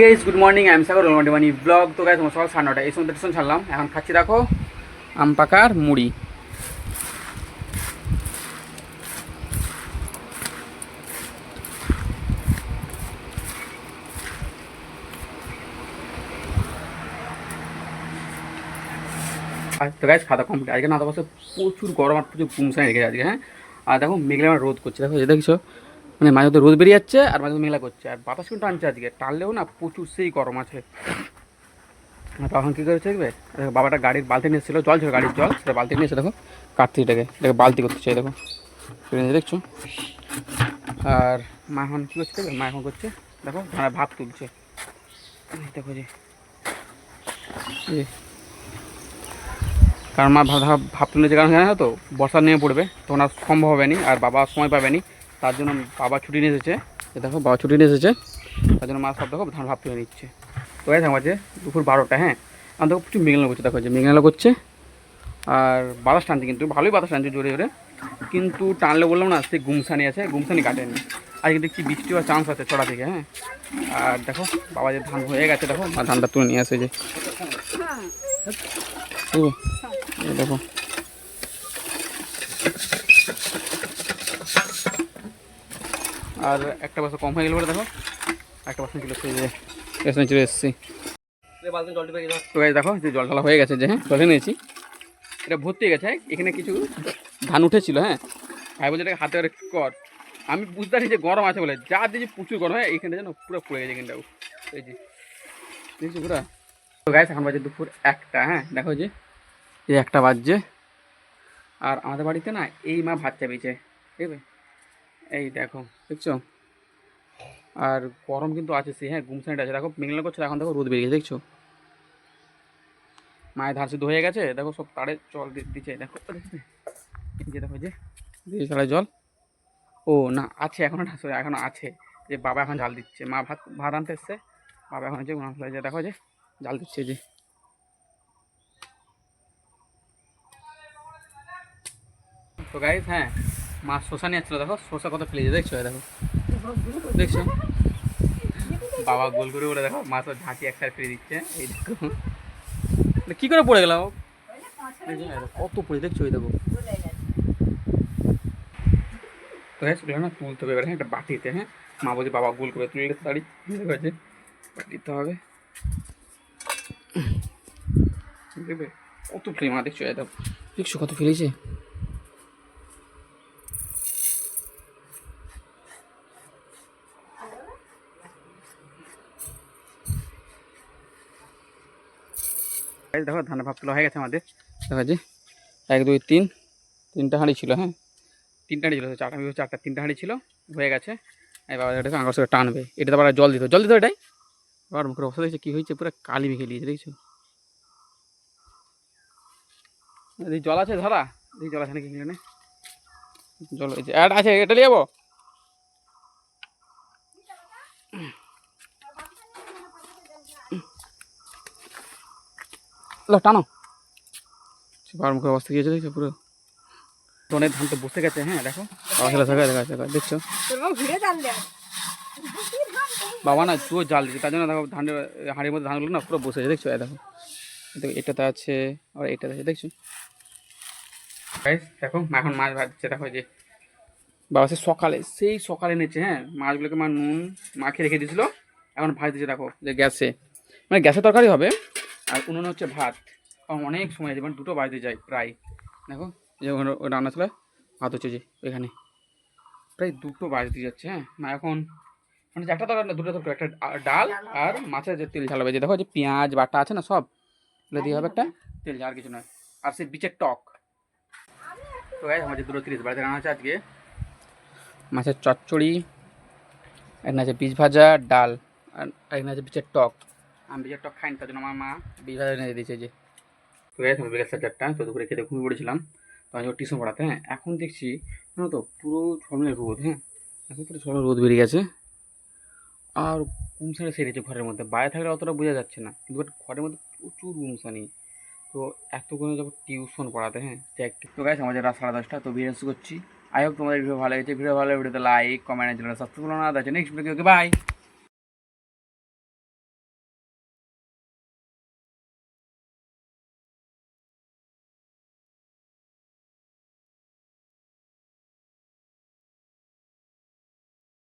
Guys good morning I am Sagar money blog. তো guys আমার সকাল 9:30 এই সময় টিউশন ছাড়লাম, এখন খাচ্ছি দেখো আম পাকার মুড়ি। আর তো গাইস খাওয়া কমপ্লিট। আজকে না তো বসে প্রচুর গরম আর প্রচুর গুমসানি রেখে আজকে। হ্যাঁ, আর দেখো মেঘলা আমার রোদ করছে, দেখো এই দেখছো, মানে মাঝে মধ্যে রোদ বেরিয়ে যাচ্ছে আর মাঝে মধ্যে মেঘলা করছে, আর বাতাস কিন্তু টানছে আজকে, টানলেও না প্রচুর সেই গরম আছে। তখন কী করেছে দেখবে, দেখো বাবাটা গাড়ির বালতি নিয়ে এসেছিলো, জল ছিল গাড়ির জল, সেটা বালতি নিয়ে এসে দেখো কার্তিকটাকে দেখো বালতি করতে চাই, দেখো দেখছো। আর মা এখন কী করছে দেখবে, মা এখন করছে দেখো ধানের ভাত তুলছে, দেখো যে কারণ মা ভাব তুলেছে, কারণ জানে তো বর্ষা নিয়ে পড়বে তখন আর সম্ভব হবে না, আর বাবা সময় পাবে না, তার জন্য বাবা ছুটি নিয়ে এসেছে। দেখো বাবা ছুটি নিয়ে এসেছে, তার জন্য মা সব দেখো ধান ভাব তুলে নিচ্ছে। তো এই থাকছে দুপুর 12টা। হ্যাঁ, আর দেখো প্রচুর মেঘলা করছে, দেখো যে মেঘলা করছে আর বাতাস টানছে, কিন্তু ভালোই বাতাস টানছে জোরে জোরে, কিন্তু টানলে বললাম না সেই গুমসানি আছে, গুমসানি কাটেনি। আর কিন্তু কি বৃষ্টি হওয়ার চান্স আছে ছড়া থেকে। হ্যাঁ, আর দেখো বাবা যে ধান হয়ে গেছে, দেখো মা ধানটা তুলে নিয়ে আসে যে দেখো। আর একটা বাসা কম হয়ে গেল বলে দেখো একটা বাসন ছিল, সেই যে পেছনে চলে এসেছি। তো দেখো যে জল ঢালা হয়ে গেছে, যে হ্যাঁ জলে নিয়েছি, এটা ভর্তি হয়ে গেছে। এখানে কিছু ধান উঠেছিল, হ্যাঁ ভাই বলছে এটাকে হাতে করে কর, আমি বুঝতে পারছি যে গরম আছে বলে, যা দিয়েছি প্রচুর গরম। হয় এইখানটা যেন পুরো পড়ে গেছে এখানটাও, এই যে দেখছি পুরো। তো গাইস এখন বাজে দুপুর 1টা। হ্যাঁ দেখো যে এই 1টা বাজছে, আর আমাদের বাড়িতে না এই মা ভাত চাপিয়েছে, ঠিক আছে এই দেখো দেখছো। আর গরম কিন্তু আছে সে, হ্যাঁ গুমসানিটা আছে, দেখো মেঘলা করছে, এখন দেখো রোদ বেরিয়ে গেছে দেখছো। মায়ের ধান সিদ্ধ হয়ে গেছে, দেখো সব তারে জল দিচ্ছে, দেখো যে দেখো যে দিয়েছে জল। ও না আছে এখনও, না সরি এখনও আছে, যে বাবা এখন জাল দিচ্ছে, মা ভাত ভাত আনতে এসছে, বাবা এখন যে যে দেখো যে জাল দিচ্ছে যে। তো গাইস হ্যাঁ মা শসা নিয়ে আসছিলো, দেখো শসা কত ফেলেছে দেখছো, দেখো দেখছো বাবা গোল করে বলে, দেখো মা তো ঝাঁকি এক সাইড ফেলে দিচ্ছে, এই দেখো কী করে পড়ে গেলাম, কত পড়ে দেখছো এই দেখো। তো হ্যাঁ সেগুলো না তুলতে হবে এবার, হ্যাঁ একটা বাটিতে। হ্যাঁ মা বলছে বাবা গোল করে তুলে তাড়ি হয়েছে, দিতে হবে দেখবে কত ফ্লেম। মা দেখছো দেখো দেখছো কত ফেলেছে। দেখো ধানের ভাব তোলা হয়ে গেছে আমাদের, দেখো যে 1 2 3 3টা হাঁড়ি ছিল। হ্যাঁ 3টা হাঁড়ি ছিল, চারটা 3টা হাঁড়ি ছিল, হয়ে গেছে। এই বাবা এটাকে আঙুল করে টানবে, এটাতে আবার জল দিত এটাই। আবার মুখের অবস্থা দেখছে কী হয়েছে, পুরো কালি মেখে দিয়েছে দেখছো। এই জল আছে ধরা, এই জল আছে নাকি এখানে, জল হয়েছে অ্যাড আছে, এটা নিয়ে যাবো টানো। বাবার মুখের অবস্থা কী হয়েছে দেখছো, পুরো অনেক ধান তো বসে গেছে। হ্যাঁ দেখো দেখছো বাবা না জোর জাল দিচ্ছে, তার জন্য দেখো ধানের হাঁড়ির মধ্যে ধানগুলো না পুরো বসেছে দেখছো। দেখো এটাতে আছে আর এটাতে আছে দেখছো। দেখো এখন মাছ ভাজছে, দেখো যে বাবা সেই সকালে নিচ্ছে। হ্যাঁ মাছগুলোকে মা নুন মাখিয়ে রেখে দিয়েছিলো, এখন ভাজ দিচ্ছে দেখো যে গ্যাসে, মানে গ্যাসে তরকারি হবে আর উনুনে হচ্ছে ভাত। কারণ অনেক সময় আছে, মানে 2টো বাজতে যায় প্রায়। দেখো যে ওই রান্না ছিল ভাত হচ্ছে যে ওইখানে, প্রায় 2টো বাজতে যাচ্ছে। হ্যাঁ মা এখন মানে একটা তরকারি না 2টো তরকারি, একটা ডাল আর মাছের যে তেল ঝাল হবে, যে দেখো যে পেঁয়াজ বাটা আছে না সব এগুলো দিয়ে হবে একটা তেল ঝাল, কিছু নয়। আর সেই বিচের টক। তো গাইস আমাদের 2:30 বাড়িতে রান্না হচ্ছে আজকে মাছের চচ্চড়ি, এখানে আছে বীজ ভাজা ডাল, আর এখানে আছে বিচের টক। আমি বিচের টক খাইনি, তার জন্য আমার মা বীজ ভাজা এনে দিয়েছে যে। তো গাইস আমার বিকেল 4:30, তো দুপুরে খেতে ঘুমিয়ে পড়েছিলাম, তো আমি টিউশন পড়াতে। হ্যাঁ এখন দেখছি জানো তো পুরো ঝলমলে রোদ। হ্যাঁ এখন পুরো ঝলমলে রোদ বেরিয়ে গেছে, আর গুমসানি সেরেছে ঘরের মধ্যে, বাইরে থাকলে অতটা বোঝা যাচ্ছে না, কিন্তু ঘরের মধ্যে প্রচুর গুমসানি। তো এতক্ষণে যাবো টিউশন পড়াতে। হ্যাঁ তো গাইস আমাদের রাত 10:30, তো ভিডিও শুরু করছি। আই হোপ তোমাদের ভিডিও ভালো লেগেছে, ভিডিও ভালো ভিডিওতে লাইক কমেন্ট চ্যানেল সাবস্ক্রাইব করো না, নেক্সট ভিডিও, বাই।